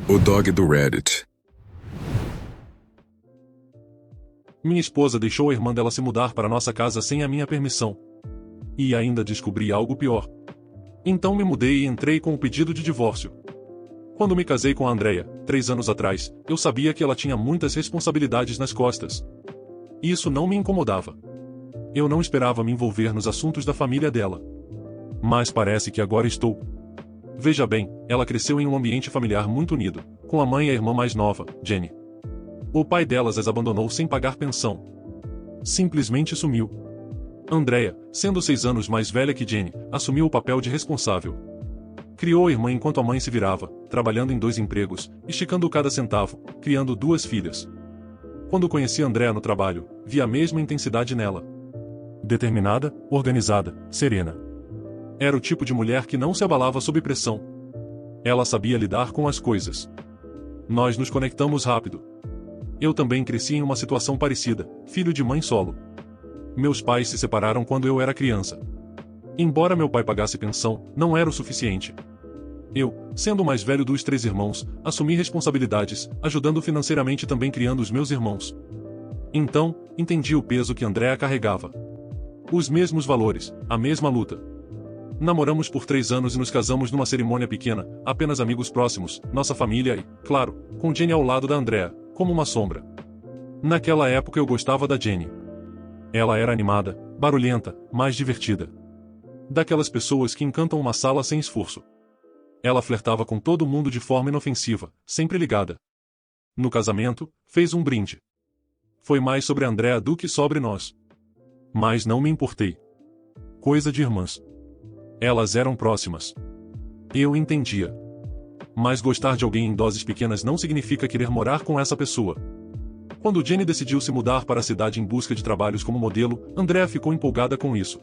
O dog do Reddit. Minha esposa deixou a irmã dela se mudar para nossa casa sem a minha permissão. E ainda descobri algo pior. Então me mudei e entrei com o pedido de divórcio. Quando me casei com a Andrea, 3 anos atrás, eu sabia que ela tinha muitas responsabilidades nas costas. Isso não me incomodava. Eu não esperava me envolver nos assuntos da família dela. Mas parece que agora estou. Veja bem, ela cresceu em um ambiente familiar muito unido, com a mãe e a irmã mais nova, Jenny. O pai delas as abandonou sem pagar pensão. Simplesmente sumiu. Andrea, sendo 6 anos mais velha que Jenny, assumiu o papel de responsável. Criou a irmã enquanto a mãe se virava, trabalhando em 2 empregos, esticando cada centavo, criando 2 filhas. Quando conheci Andrea no trabalho, vi a mesma intensidade nela. Determinada, organizada, serena. Era o tipo de mulher que não se abalava sob pressão. Ela sabia lidar com as coisas. Nós nos conectamos rápido. Eu também cresci em uma situação parecida, filho de mãe solo. Meus pais se separaram quando eu era criança. Embora meu pai pagasse pensão, não era o suficiente. Eu, sendo o mais velho dos 3 irmãos, assumi responsabilidades, ajudando financeiramente e também criando os meus irmãos. Então, entendi o peso que Andrea carregava. Os mesmos valores, a mesma luta. Namoramos por 3 anos e nos casamos numa cerimônia pequena, apenas amigos próximos, nossa família e, claro, com Jenny ao lado da Andrea, como uma sombra. Naquela época eu gostava da Jenny. Ela era animada, barulhenta, mais divertida. Daquelas pessoas que encantam uma sala sem esforço. Ela flertava com todo mundo de forma inofensiva, sempre ligada. No casamento, fez um brinde. Foi mais sobre Andrea do que sobre nós. Mas não me importei. Coisa de irmãs. Elas eram próximas. Eu entendia. Mas gostar de alguém em doses pequenas não significa querer morar com essa pessoa. Quando Jenny decidiu se mudar para a cidade em busca de trabalhos como modelo, Andrea ficou empolgada com isso.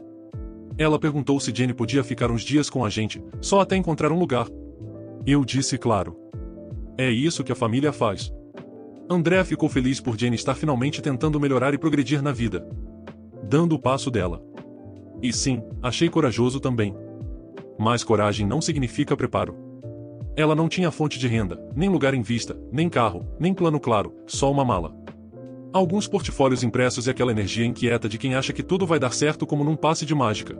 Ela perguntou se Jenny podia ficar uns dias com a gente, só até encontrar um lugar. Eu disse claro. É isso que a família faz. Andrea ficou feliz por Jenny estar finalmente tentando melhorar e progredir na vida. Dando o passo dela. E sim, achei corajoso também. Mas coragem não significa preparo. Ela não tinha fonte de renda, nem lugar em vista, nem carro, nem plano claro, só uma mala. Alguns portfólios impressos e aquela energia inquieta de quem acha que tudo vai dar certo como num passe de mágica.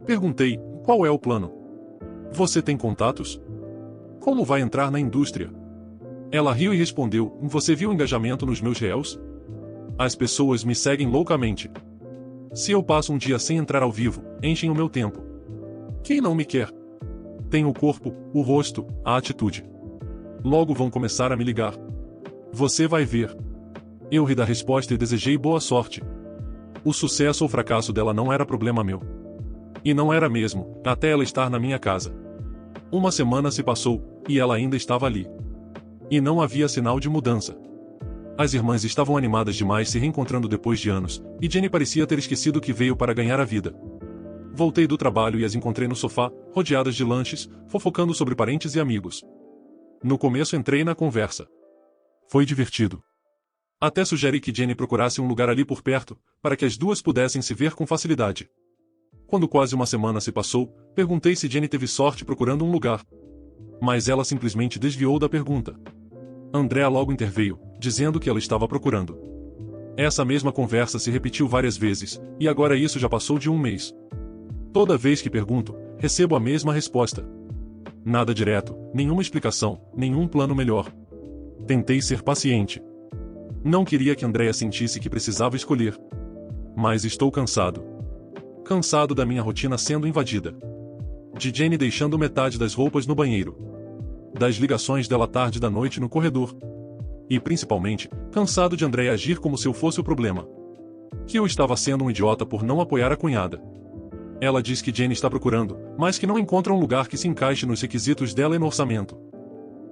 Perguntei, qual é o plano? Você tem contatos? Como vai entrar na indústria? Ela riu e respondeu, você viu o engajamento nos meus reels? As pessoas me seguem loucamente. Se eu passo um dia sem entrar ao vivo, enchem o meu tempo. Quem não me quer? Tenho o corpo, o rosto, a atitude. Logo vão começar a me ligar. Você vai ver. Eu ri da resposta e desejei boa sorte. O sucesso ou fracasso dela não era problema meu. E não era mesmo, até ela estar na minha casa. Uma semana se passou, e ela ainda estava ali. E não havia sinal de mudança. As irmãs estavam animadas demais se reencontrando depois de anos, e Jenny parecia ter esquecido que veio para ganhar a vida. Voltei do trabalho e as encontrei no sofá, rodeadas de lanches, fofocando sobre parentes e amigos. No começo entrei na conversa. Foi divertido. Até sugeri que Jenny procurasse um lugar ali por perto, para que as duas pudessem se ver com facilidade. Quando quase uma semana se passou, perguntei se Jenny teve sorte procurando um lugar. Mas ela simplesmente desviou da pergunta. Andrea logo interveio, dizendo que ela estava procurando. Essa mesma conversa se repetiu várias vezes, e agora isso já passou de um mês. Toda vez que pergunto, recebo a mesma resposta. Nada direto, nenhuma explicação, nenhum plano melhor. Tentei ser paciente. Não queria que Andrea sentisse que precisava escolher. Mas estou cansado. Cansado da minha rotina sendo invadida. De Jenny deixando metade das roupas no banheiro. Das ligações dela tarde da noite no corredor. E principalmente, cansado de Andrea agir como se eu fosse o problema. Que eu estava sendo um idiota por não apoiar a cunhada. Ela diz que Jenny está procurando, mas que não encontra um lugar que se encaixe nos requisitos dela e no orçamento.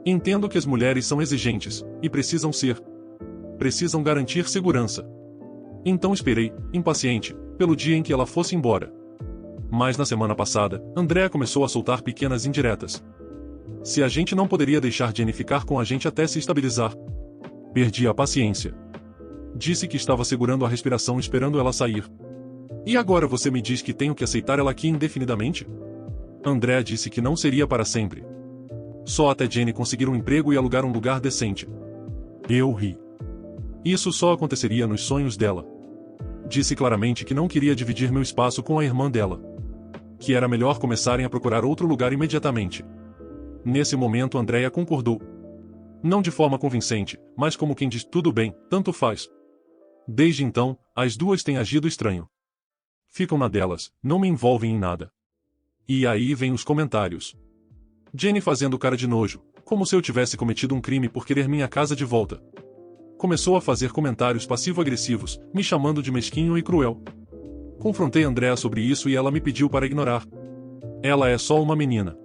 Entendo que as mulheres são exigentes, e precisam ser. Precisam garantir segurança. Então esperei, impaciente, pelo dia em que ela fosse embora. Mas na semana passada, Andrea começou a soltar pequenas indiretas. Se a gente não poderia deixar Jenny ficar com a gente até se estabilizar. Perdi a paciência. Disse que estava segurando a respiração esperando ela sair. E agora você me diz que tenho que aceitar ela aqui indefinidamente? Andrea disse que não seria para sempre. Só até Jenny conseguir um emprego e alugar um lugar decente. Eu ri. Isso só aconteceria nos sonhos dela. Disse claramente que não queria dividir meu espaço com a irmã dela. Que era melhor começarem a procurar outro lugar imediatamente. Nesse momento Andrea concordou. Não de forma convincente, mas como quem diz tudo bem, tanto faz. Desde então, as duas têm agido estranho. Ficam na delas, não me envolvem em nada. E aí vem os comentários. Jenny fazendo cara de nojo, como se eu tivesse cometido um crime por querer minha casa de volta. Começou a fazer comentários passivo-agressivos, me chamando de mesquinho e cruel. Confrontei Andrea sobre isso e ela me pediu para ignorar. Ela é só uma menina.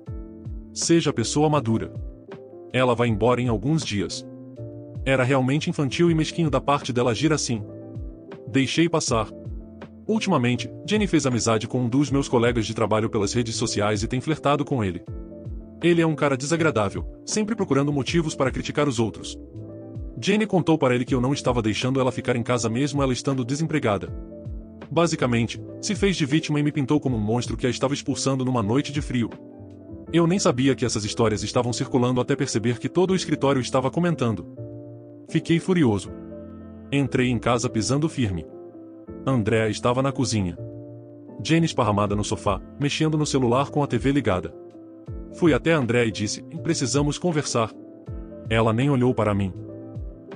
Seja pessoa madura. Ela vai embora em alguns dias. Era realmente infantil e mesquinho da parte dela agir assim. Deixei passar. Ultimamente, Jenny fez amizade com um dos meus colegas de trabalho pelas redes sociais e tem flertado com ele. Ele é um cara desagradável, sempre procurando motivos para criticar os outros. Jenny contou para ele que eu não estava deixando ela ficar em casa mesmo ela estando desempregada. Basicamente, se fez de vítima e me pintou como um monstro que a estava expulsando numa noite de frio. Eu nem sabia que essas histórias estavam circulando até perceber que todo o escritório estava comentando. Fiquei furioso. Entrei em casa pisando firme. Andrea estava na cozinha. Jenny esparramada no sofá, mexendo no celular com a TV ligada. Fui até Andrea e disse, precisamos conversar. Ela nem olhou para mim.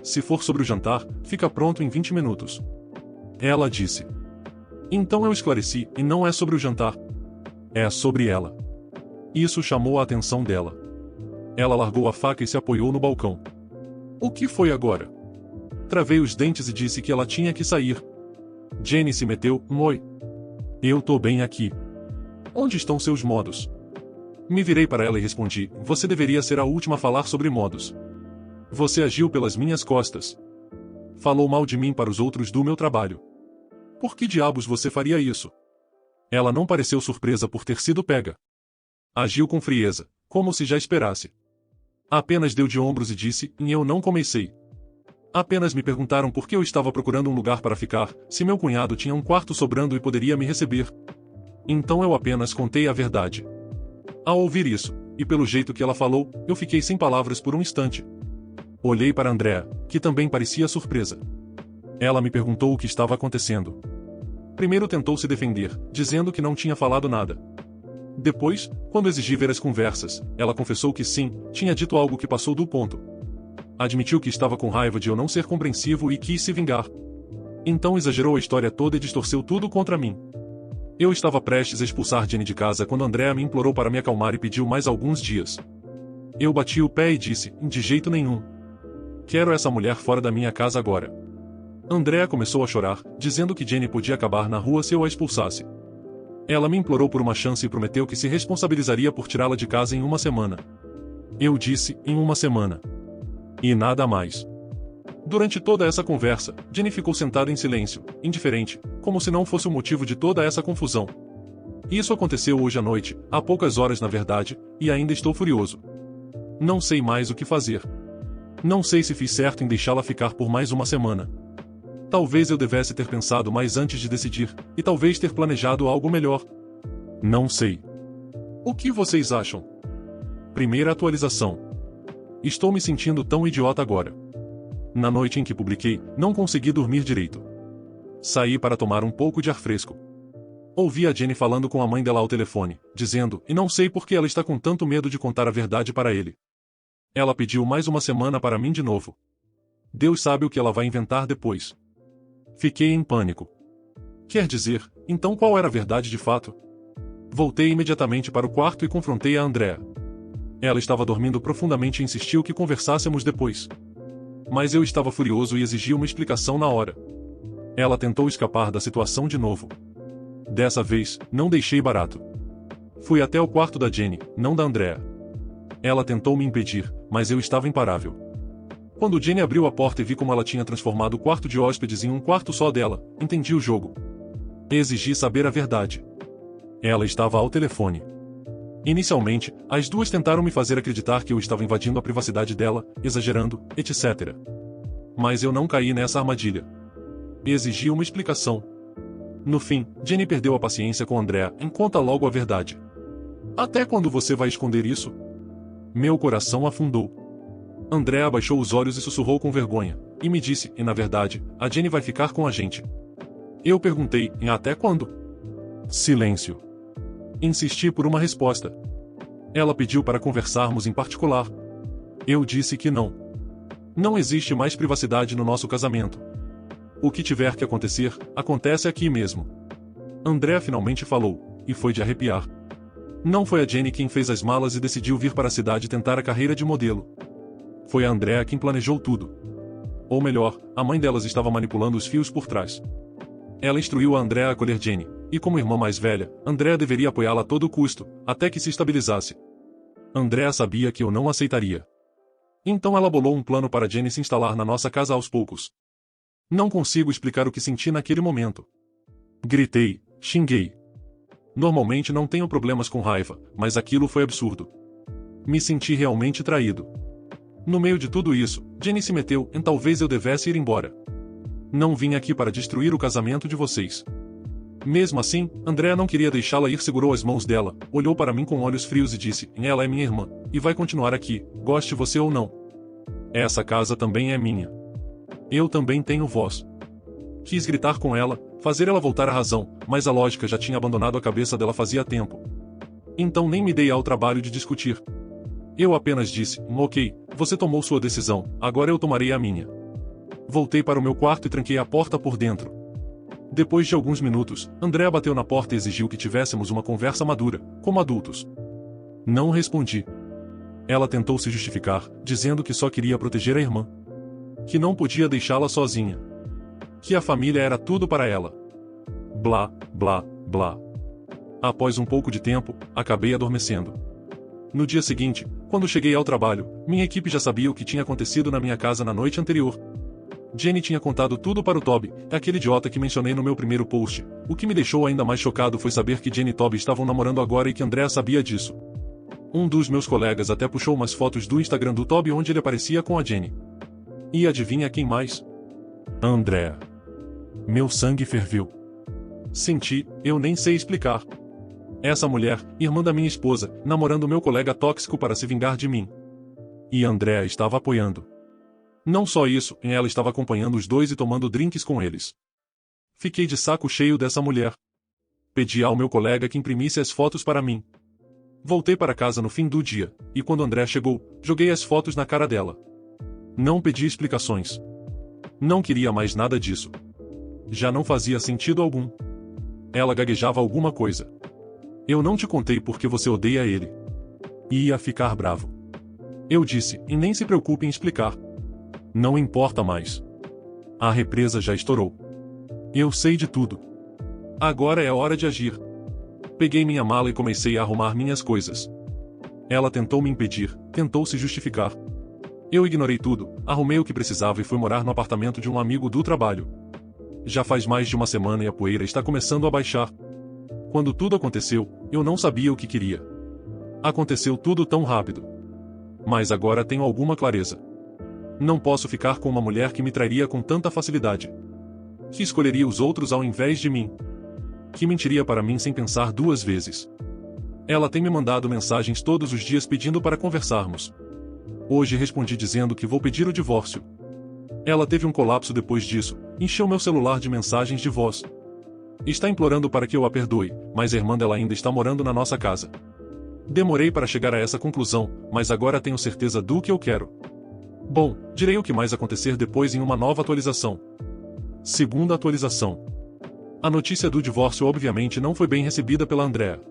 Se for sobre o jantar, fica pronto em 20 minutos. Ela disse. Então eu esclareci, e não é sobre o jantar. É sobre ela. Isso chamou a atenção dela. Ela largou a faca e se apoiou no balcão. O que foi agora? Travei os dentes e disse que ela tinha que sair. Jenny se meteu, oi. Eu tô bem aqui. Onde estão seus modos? Me virei para ela e respondi, você deveria ser a última a falar sobre modos. Você agiu pelas minhas costas. Falou mal de mim para os outros do meu trabalho. Por que diabos você faria isso? Ela não pareceu surpresa por ter sido pega. Agiu com frieza, como se já esperasse. Apenas deu de ombros e disse, eu não comecei. Apenas me perguntaram por que eu estava procurando um lugar para ficar, se meu cunhado tinha um quarto sobrando e poderia me receber. Então eu apenas contei a verdade. Ao ouvir isso, e pelo jeito que ela falou, eu fiquei sem palavras por um instante. Olhei para Andrea, que também parecia surpresa. Ela me perguntou o que estava acontecendo. Primeiro tentou se defender, dizendo que não tinha falado nada. Depois, quando exigi ver as conversas, ela confessou que sim, tinha dito algo que passou do ponto. Admitiu que estava com raiva de eu não ser compreensivo e quis se vingar. Então exagerou a história toda e distorceu tudo contra mim. Eu estava prestes a expulsar Jenny de casa quando Andrea me implorou para me acalmar e pediu mais alguns dias. Eu bati o pé e disse, de jeito nenhum. Quero essa mulher fora da minha casa agora. Andrea começou a chorar, dizendo que Jenny podia acabar na rua se eu a expulsasse. Ela me implorou por uma chance e prometeu que se responsabilizaria por tirá-la de casa em uma semana. Eu disse, em uma semana. E nada mais. Durante toda essa conversa, Jenny ficou sentada em silêncio, indiferente, como se não fosse o motivo de toda essa confusão. Isso aconteceu hoje à noite, há poucas horas na verdade, e ainda estou furioso. Não sei mais o que fazer. Não sei se fiz certo em deixá-la ficar por mais uma semana. Talvez eu devesse ter pensado mais antes de decidir, e talvez ter planejado algo melhor. Não sei. O que vocês acham? Primeira atualização. Estou me sentindo tão idiota agora. Na noite em que publiquei, não consegui dormir direito. Saí para tomar um pouco de ar fresco. Ouvi a Jenny falando com a mãe dela ao telefone, dizendo, e não sei por que ela está com tanto medo de contar a verdade para ele. Ela pediu mais uma semana para mim de novo. Deus sabe o que ela vai inventar depois. Fiquei em pânico. Quer dizer, então qual era a verdade de fato? Voltei imediatamente para o quarto e confrontei a Andrea. Ela estava dormindo profundamente e insistiu que conversássemos depois. Mas eu estava furioso e exigi uma explicação na hora. Ela tentou escapar da situação de novo. Dessa vez, não deixei barato. Fui até o quarto da Jenny, não da Andrea. Ela tentou me impedir, mas eu estava imparável. Quando Jenny abriu a porta e vi como ela tinha transformado o quarto de hóspedes em um quarto só dela, entendi o jogo. Exigi saber a verdade. Ela estava ao telefone. Inicialmente, as duas tentaram me fazer acreditar que eu estava invadindo a privacidade dela, exagerando, etc. Mas eu não caí nessa armadilha. Exigi uma explicação. No fim, Jenny perdeu a paciência com Andrea, conta logo a verdade. Até quando você vai esconder isso? Meu coração afundou. Andrea abaixou os olhos e sussurrou com vergonha, e me disse, e na verdade, a Jenny vai ficar com a gente. Eu perguntei, e até quando? Silêncio. Insisti por uma resposta. Ela pediu para conversarmos em particular. Eu disse que não. Não existe mais privacidade no nosso casamento. O que tiver que acontecer, acontece aqui mesmo. Andrea finalmente falou, e foi de arrepiar. Não foi a Jenny quem fez as malas e decidiu vir para a cidade tentar a carreira de modelo. Foi a Andrea quem planejou tudo. Ou melhor, a mãe delas estava manipulando os fios por trás. Ela instruiu a Andrea a acolher Jenny, e como irmã mais velha, Andrea deveria apoiá-la a todo custo, até que se estabilizasse. Andrea sabia que eu não aceitaria. Então ela bolou um plano para Jenny se instalar na nossa casa aos poucos. Não consigo explicar o que senti naquele momento. Gritei, xinguei. Normalmente não tenho problemas com raiva, mas aquilo foi absurdo. Me senti realmente traído. No meio de tudo isso, Jenny se meteu em talvez eu devesse ir embora. Não vim aqui para destruir o casamento de vocês. Mesmo assim, Andrea não queria deixá-la ir, segurou as mãos dela, olhou para mim com olhos frios e disse, ela é minha irmã, e vai continuar aqui, goste você ou não. Essa casa também é minha. Eu também tenho voz. Quis gritar com ela, fazer ela voltar à razão, mas a lógica já tinha abandonado a cabeça dela fazia tempo. Então nem me dei ao trabalho de discutir. Eu apenas disse, ok, você tomou sua decisão, agora eu tomarei a minha. Voltei para o meu quarto e tranquei a porta por dentro. Depois de alguns minutos, Andrea bateu na porta e exigiu que tivéssemos uma conversa madura, como adultos. Não respondi. Ela tentou se justificar, dizendo que só queria proteger a irmã. Que não podia deixá-la sozinha. Que a família era tudo para ela. Blá, blá, blá. Após um pouco de tempo, acabei adormecendo. No dia seguinte, quando cheguei ao trabalho, minha equipe já sabia o que tinha acontecido na minha casa na noite anterior. Jenny tinha contado tudo para o Toby, aquele idiota que mencionei no meu primeiro post. O que me deixou ainda mais chocado foi saber que Jenny e Toby estavam namorando agora e que Andrea sabia disso. Um dos meus colegas até puxou umas fotos do Instagram do Toby onde ele aparecia com a Jenny. E adivinha quem mais? Andrea. Meu sangue ferveu. Senti, eu nem sei explicar. Essa mulher, irmã da minha esposa, namorando meu colega tóxico para se vingar de mim. E Andrea estava apoiando. Não só isso, ela estava acompanhando os dois e tomando drinks com eles. Fiquei de saco cheio dessa mulher. Pedi ao meu colega que imprimisse as fotos para mim. Voltei para casa no fim do dia, e quando Andrea chegou, joguei as fotos na cara dela. Não pedi explicações. Não queria mais nada disso. Já não fazia sentido algum. Ela gaguejava alguma coisa. Eu não te contei porque você odeia ele. E ia ficar bravo. Eu disse, e nem se preocupe em explicar. Não importa mais. A represa já estourou. Eu sei de tudo. Agora é hora de agir. Peguei minha mala e comecei a arrumar minhas coisas. Ela tentou me impedir, tentou se justificar. Eu ignorei tudo, arrumei o que precisava e fui morar no apartamento de um amigo do trabalho. Já faz mais de uma semana e a poeira está começando a baixar. Quando tudo aconteceu, eu não sabia o que queria. Aconteceu tudo tão rápido. Mas agora tenho alguma clareza. Não posso ficar com uma mulher que me trairia com tanta facilidade. Que escolheria os outros ao invés de mim. Que mentiria para mim sem pensar duas vezes. Ela tem me mandado mensagens todos os dias pedindo para conversarmos. Hoje respondi dizendo que vou pedir o divórcio. Ela teve um colapso depois disso, encheu meu celular de mensagens de voz. Está implorando para que eu a perdoe, mas a irmã dela ainda está morando na nossa casa. Demorei para chegar a essa conclusão, mas agora tenho certeza do que eu quero. Bom, direi o que mais acontecer depois em uma nova atualização. Segunda atualização. A notícia do divórcio obviamente não foi bem recebida pela Andrea.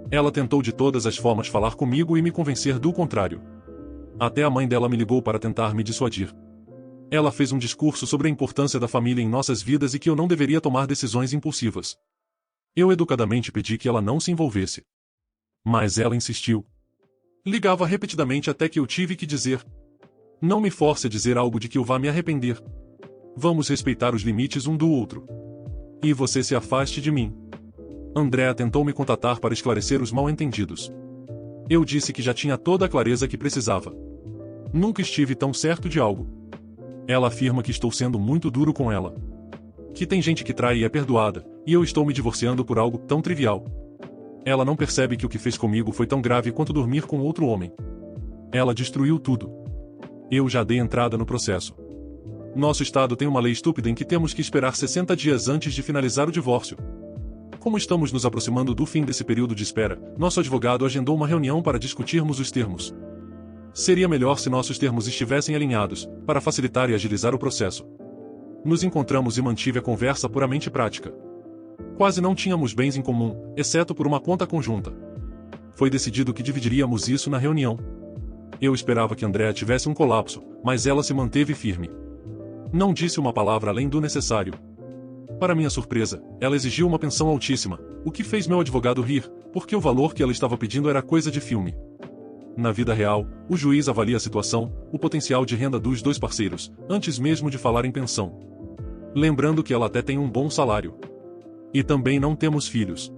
Ela tentou de todas as formas falar comigo e me convencer do contrário. Até a mãe dela me ligou para tentar me dissuadir. Ela fez um discurso sobre a importância da família em nossas vidas e que eu não deveria tomar decisões impulsivas. Eu educadamente pedi que ela não se envolvesse. Mas ela insistiu. Ligava repetidamente até que eu tive que dizer: não me force a dizer algo de que eu vá me arrepender. Vamos respeitar os limites um do outro. E você se afaste de mim. Andrea tentou me contatar para esclarecer os mal-entendidos. Eu disse que já tinha toda a clareza que precisava. Nunca estive tão certo de algo. Ela afirma que estou sendo muito duro com ela. Que tem gente que trai e é perdoada, e eu estou me divorciando por algo tão trivial. Ela não percebe que o que fez comigo foi tão grave quanto dormir com outro homem. Ela destruiu tudo. Eu já dei entrada no processo. Nosso estado tem uma lei estúpida em que temos que esperar 60 dias antes de finalizar o divórcio. Como estamos nos aproximando do fim desse período de espera, nosso advogado agendou uma reunião para discutirmos os termos. Seria melhor se nossos termos estivessem alinhados, para facilitar e agilizar o processo. Nos encontramos e mantive a conversa puramente prática. Quase não tínhamos bens em comum, exceto por uma conta conjunta. Foi decidido que dividiríamos isso na reunião. Eu esperava que Andrea tivesse um colapso, mas ela se manteve firme. Não disse uma palavra além do necessário. Para minha surpresa, ela exigiu uma pensão altíssima, o que fez meu advogado rir, porque o valor que ela estava pedindo era coisa de filme. Na vida real, o juiz avalia a situação, o potencial de renda dos dois parceiros, antes mesmo de falar em pensão. Lembrando que ela até tem um bom salário. E também não temos filhos.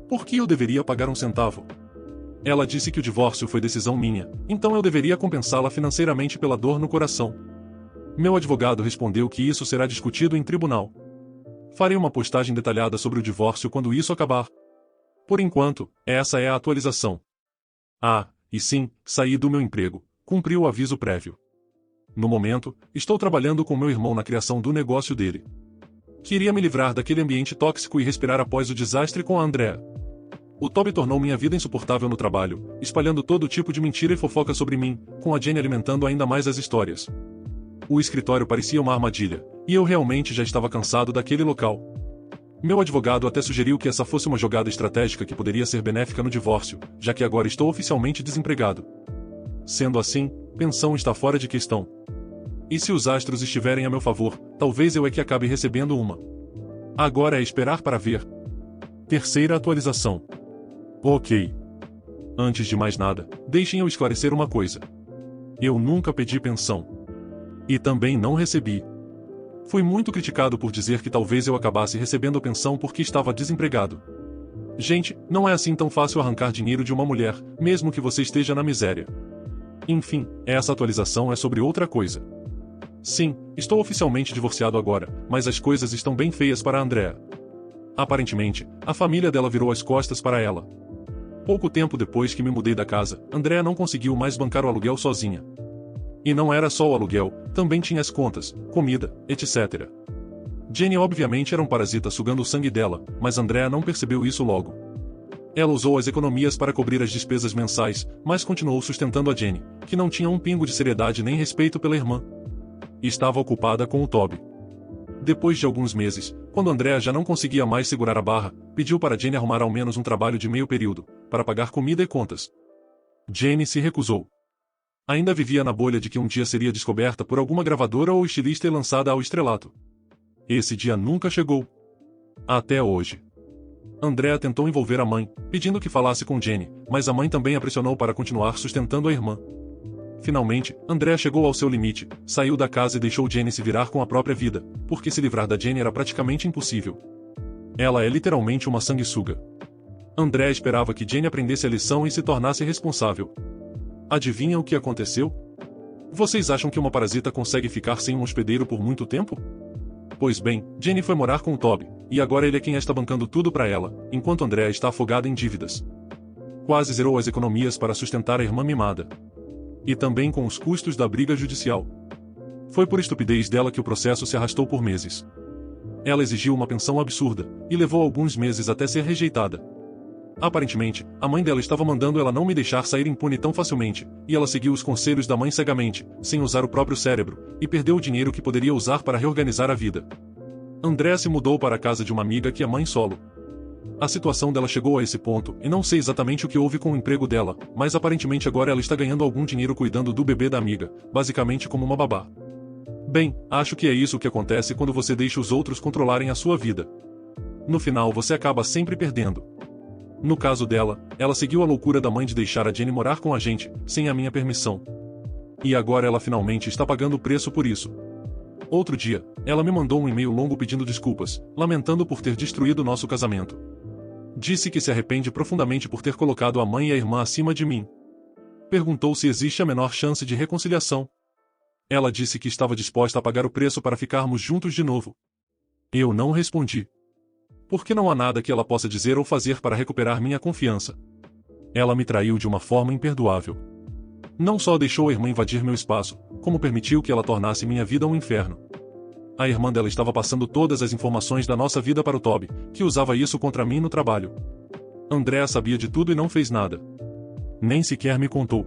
Por que eu deveria pagar um centavo? Ela disse que o divórcio foi decisão minha, então eu deveria compensá-la financeiramente pela dor no coração. Meu advogado respondeu que isso será discutido em tribunal. Farei uma postagem detalhada sobre o divórcio quando isso acabar. Por enquanto, essa é a atualização. Ah, e sim, saí do meu emprego, cumpri o aviso prévio. No momento, estou trabalhando com meu irmão na criação do negócio dele. Queria me livrar daquele ambiente tóxico e respirar após o desastre com a Andrea. O Toby tornou minha vida insuportável no trabalho, espalhando todo tipo de mentira e fofoca sobre mim, com a Jenny alimentando ainda mais as histórias. O escritório parecia uma armadilha, e eu realmente já estava cansado daquele local. Meu advogado até sugeriu que essa fosse uma jogada estratégica que poderia ser benéfica no divórcio, já que agora estou oficialmente desempregado. Sendo assim, pensão está fora de questão. E se os astros estiverem a meu favor, talvez eu é que acabe recebendo uma. Agora é esperar para ver. Terceira atualização. Ok. Antes de mais nada, deixem eu esclarecer uma coisa. Eu nunca pedi pensão. E também não recebi. Fui muito criticado por dizer que talvez eu acabasse recebendo pensão porque estava desempregado. Gente, não é assim tão fácil arrancar dinheiro de uma mulher, mesmo que você esteja na miséria. Enfim, essa atualização é sobre outra coisa. Sim, estou oficialmente divorciado agora, mas as coisas estão bem feias para a Andrea. Aparentemente, a família dela virou as costas para ela. Pouco tempo depois que me mudei da casa, Andrea não conseguiu mais bancar o aluguel sozinha. E não era só o aluguel, também tinha as contas, comida, etc. Jenny obviamente era um parasita sugando o sangue dela, mas Andrea não percebeu isso logo. Ela usou as economias para cobrir as despesas mensais, mas continuou sustentando a Jenny, que não tinha um pingo de seriedade nem respeito pela irmã. Estava ocupada com o Toby. Depois de alguns meses, quando Andrea já não conseguia mais segurar a barra, pediu para Jenny arrumar ao menos um trabalho de meio período, para pagar comida e contas. Jenny se recusou. Ainda vivia na bolha de que um dia seria descoberta por alguma gravadora ou estilista e lançada ao estrelato. Esse dia nunca chegou. Até hoje. Andrea tentou envolver a mãe, pedindo que falasse com Jenny, mas a mãe também a pressionou para continuar sustentando a irmã. Finalmente, Andrea chegou ao seu limite, saiu da casa e deixou Jenny se virar com a própria vida, porque se livrar da Jenny era praticamente impossível. Ela é literalmente uma sanguessuga. Andrea esperava que Jenny aprendesse a lição e se tornasse responsável. Adivinha o que aconteceu? Vocês acham que uma parasita consegue ficar sem um hospedeiro por muito tempo? Pois bem, Jenny foi morar com o Toby, e agora ele é quem está bancando tudo para ela, enquanto Andrea está afogada em dívidas. Quase zerou as economias para sustentar a irmã mimada. E também com os custos da briga judicial. Foi por estupidez dela que o processo se arrastou por meses. Ela exigiu uma pensão absurda, e levou alguns meses até ser rejeitada. Aparentemente, a mãe dela estava mandando ela não me deixar sair impune tão facilmente, e ela seguiu os conselhos da mãe cegamente, sem usar o próprio cérebro, e perdeu o dinheiro que poderia usar para reorganizar a vida. Andrea se mudou para a casa de uma amiga que é mãe solo. A situação dela chegou a esse ponto, e não sei exatamente o que houve com o emprego dela, mas aparentemente agora ela está ganhando algum dinheiro cuidando do bebê da amiga, basicamente como uma babá. Bem, acho que é isso que acontece quando você deixa os outros controlarem a sua vida. No final você acaba sempre perdendo. No caso dela, ela seguiu a loucura da mãe de deixar a Jenny morar com a gente, sem a minha permissão. E agora ela finalmente está pagando o preço por isso. Outro dia, ela me mandou um e-mail longo pedindo desculpas, lamentando por ter destruído nosso casamento. Disse que se arrepende profundamente por ter colocado a mãe e a irmã acima de mim. Perguntou se existe a menor chance de reconciliação. Ela disse que estava disposta a pagar o preço para ficarmos juntos de novo. Eu não respondi. Porque não há nada que ela possa dizer ou fazer para recuperar minha confiança. Ela me traiu de uma forma imperdoável. Não só deixou a irmã invadir meu espaço, como permitiu que ela tornasse minha vida um inferno. A irmã dela estava passando todas as informações da nossa vida para o Toby, que usava isso contra mim no trabalho. Andrea sabia de tudo e não fez nada. Nem sequer me contou.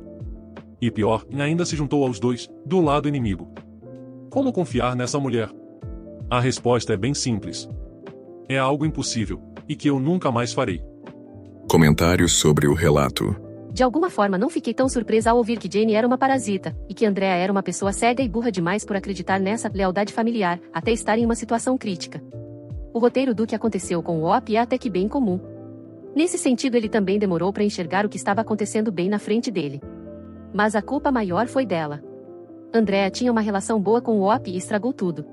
E pior, ainda se juntou aos dois, do lado inimigo. Como confiar nessa mulher? A resposta é bem simples. É algo impossível, e que eu nunca mais farei. Comentários sobre o relato. De alguma forma não fiquei tão surpresa ao ouvir que Jane era uma parasita, e que Andrea era uma pessoa cega e burra demais por acreditar nessa lealdade familiar, até estar em uma situação crítica. O roteiro do que aconteceu com o Op é até que bem comum. Nesse sentido, ele também demorou para enxergar o que estava acontecendo bem na frente dele. Mas a culpa maior foi dela. Andrea tinha uma relação boa com o Op e estragou tudo.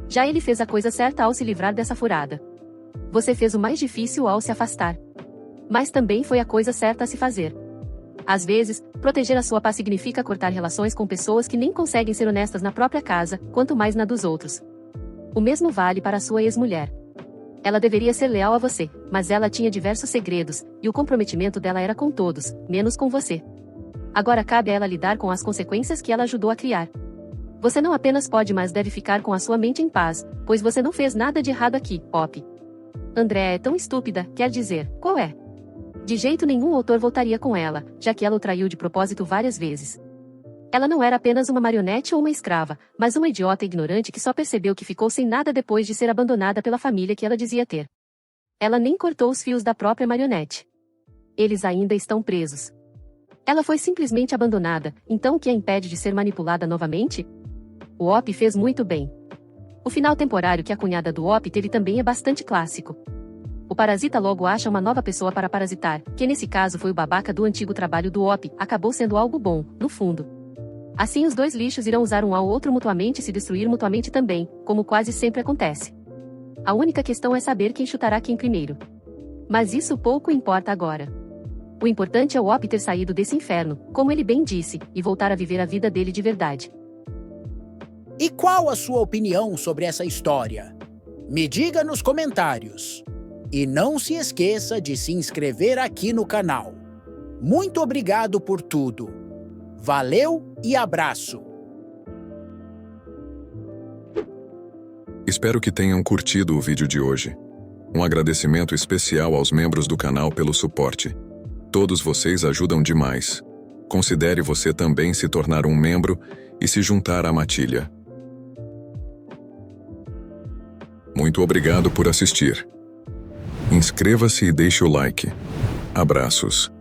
Já ele fez a coisa certa ao se livrar dessa furada. Você fez o mais difícil ao se afastar. Mas também foi a coisa certa a se fazer. Às vezes, proteger a sua paz significa cortar relações com pessoas que nem conseguem ser honestas na própria casa, quanto mais na dos outros. O mesmo vale para a sua ex-mulher. Ela deveria ser leal a você, mas ela tinha diversos segredos, e o comprometimento dela era com todos, menos com você. Agora cabe a ela lidar com as consequências que ela ajudou a criar. Você não apenas pode, mas deve ficar com a sua mente em paz, pois você não fez nada de errado aqui, Op. Andrea é tão estúpida, quer dizer, qual é? De jeito nenhum o autor voltaria com ela, já que ela o traiu de propósito várias vezes. Ela não era apenas uma marionete ou uma escrava, mas uma idiota ignorante que só percebeu que ficou sem nada depois de ser abandonada pela família que ela dizia ter. Ela nem cortou os fios da própria marionete. Eles ainda estão presos. Ela foi simplesmente abandonada, então o que a impede de ser manipulada novamente? O Op fez muito bem. O final temporário que a cunhada do Op teve também é bastante clássico. O parasita logo acha uma nova pessoa para parasitar, que nesse caso foi o babaca do antigo trabalho do Op, acabou sendo algo bom, no fundo. Assim os dois lixos irão usar um ao outro mutuamente e se destruir mutuamente também, como quase sempre acontece. A única questão é saber quem chutará quem primeiro. Mas isso pouco importa agora. O importante é o Op ter saído desse inferno, como ele bem disse, e voltar a viver a vida dele de verdade. E qual a sua opinião sobre essa história? Me diga nos comentários. E não se esqueça de se inscrever aqui no canal. Muito obrigado por tudo. Valeu e abraço! Espero que tenham curtido o vídeo de hoje. Um agradecimento especial aos membros do canal pelo suporte. Todos vocês ajudam demais. Considere você também se tornar um membro e se juntar à matilha. Muito obrigado por assistir. Inscreva-se e deixe o like. Abraços.